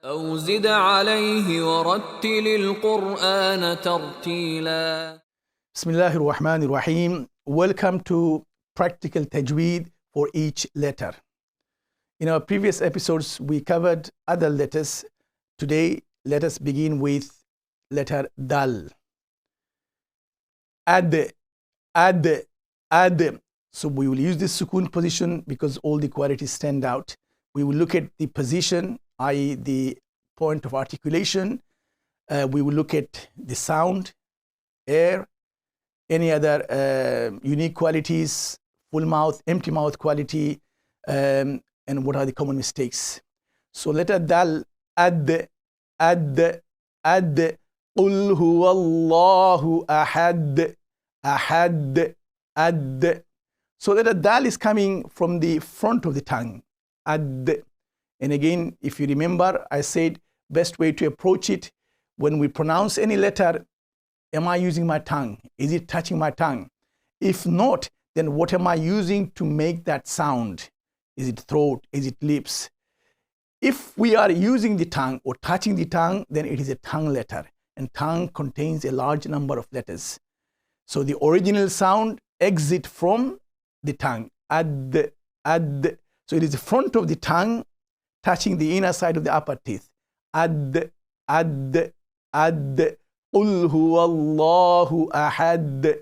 أو زد عليه ورتل القرآن ترتيلا. Bismillahir Rahmanir Rahim. Welcome to Practical Tajweed for each letter. In our previous episodes, we covered other letters. Today, let us begin with letter Daal. Ad. So we will use this sukun position because all the qualities stand out. We will look at the position, i.e. the point of articulation. We will look at the sound, air, any other unique qualities, full mouth, empty mouth quality, and what are the common mistakes. So letter Dal, ad, qul huwa Allahu ahad, ad. So letter Dal is coming from the front of the tongue, ad. And again, if you remember, I said best way to approach it, when we pronounce any letter, am I using my tongue? Is it touching my tongue? If not, then what am I using to make that sound? Is it throat? Is it lips? If we are using the tongue or touching the tongue, then it is a tongue letter. And tongue contains a large number of letters. So the original sound exits from the tongue, ad. So it is the front of the tongue touching the inner side of the upper teeth. Ad. قُلْ هُوَ اللَّهُ أَحَدٌ,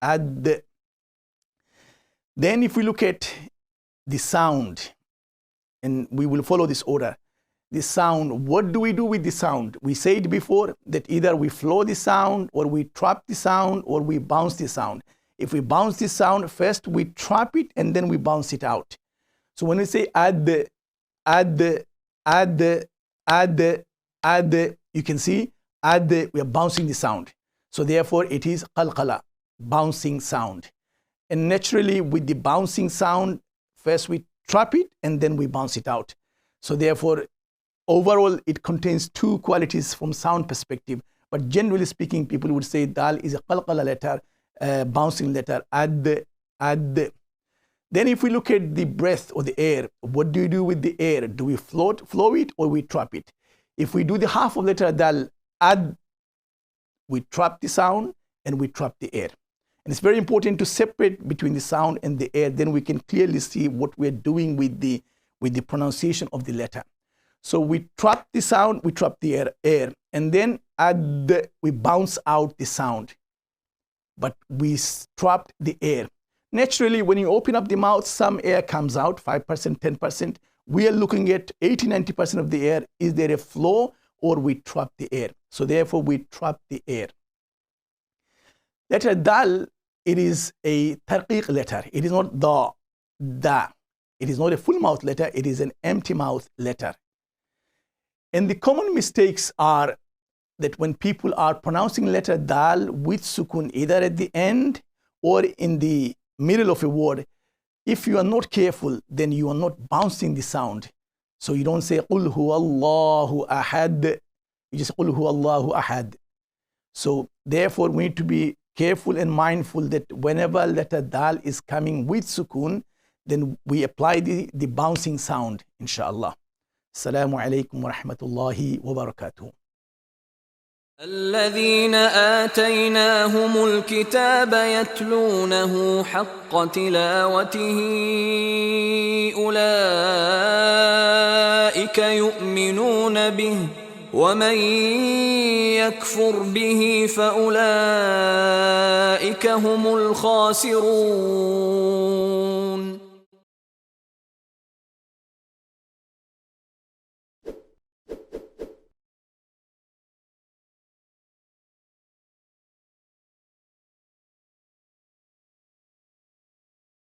ad. Then if we look at the sound, and we will follow this order, the sound, what do we do with the sound? We said before that either we flow the sound, or we trap the sound, or we bounce the sound. If we bounce the sound, first we trap it, and then we bounce it out. So when we say ad, you can see ad, we are bouncing the sound. So therefore it is qalqala, bouncing sound. And naturally with the bouncing sound, first we trap it and then we bounce it out. So therefore overall it contains two qualities from sound perspective. But generally speaking, people would say Dal is a qalqala letter, bouncing letter, ad. Then if we look at the breath or the air, what do you do with the air? Do we flow it, or we trap it? If we do the half of letter Dal, ad, we trap the sound and we trap the air. And it's very important to separate between the sound and the air. Then we can clearly see what we're doing with the pronunciation of the letter. So we trap the sound, we trap the air, and then ad, we bounce out the sound, but we trapped the air. Naturally, when you open up the mouth, some air comes out, 5%, 10%. We are looking at 80-90% of the air. Is there a flow, or we trap the air? So therefore, we trap the air. Letter Dal, it is a Tarqiq letter. It is not da. It is not a full mouth letter. It is an empty mouth letter. And the common mistakes are that when people are pronouncing letter Dal with sukun, either at the end or in the middle of a word, if you are not careful, then you are not bouncing the sound. So you don't say قُلْ هُوَ اللَّهُ أَحَدٌ. You just قُلْ هُوَ اللَّهُ أَحَدٌ. So therefore we need to be careful and mindful that whenever letter Dal is coming with sukun, then we apply the bouncing sound, inshallah. Assalamu alaikum wa rahmatullahi wa barakatuh. الذين آتيناهم الكتاب يتلونه حق تلاوته أولئك يؤمنون به ومن يكفر به فأولئك هم الخاسرون.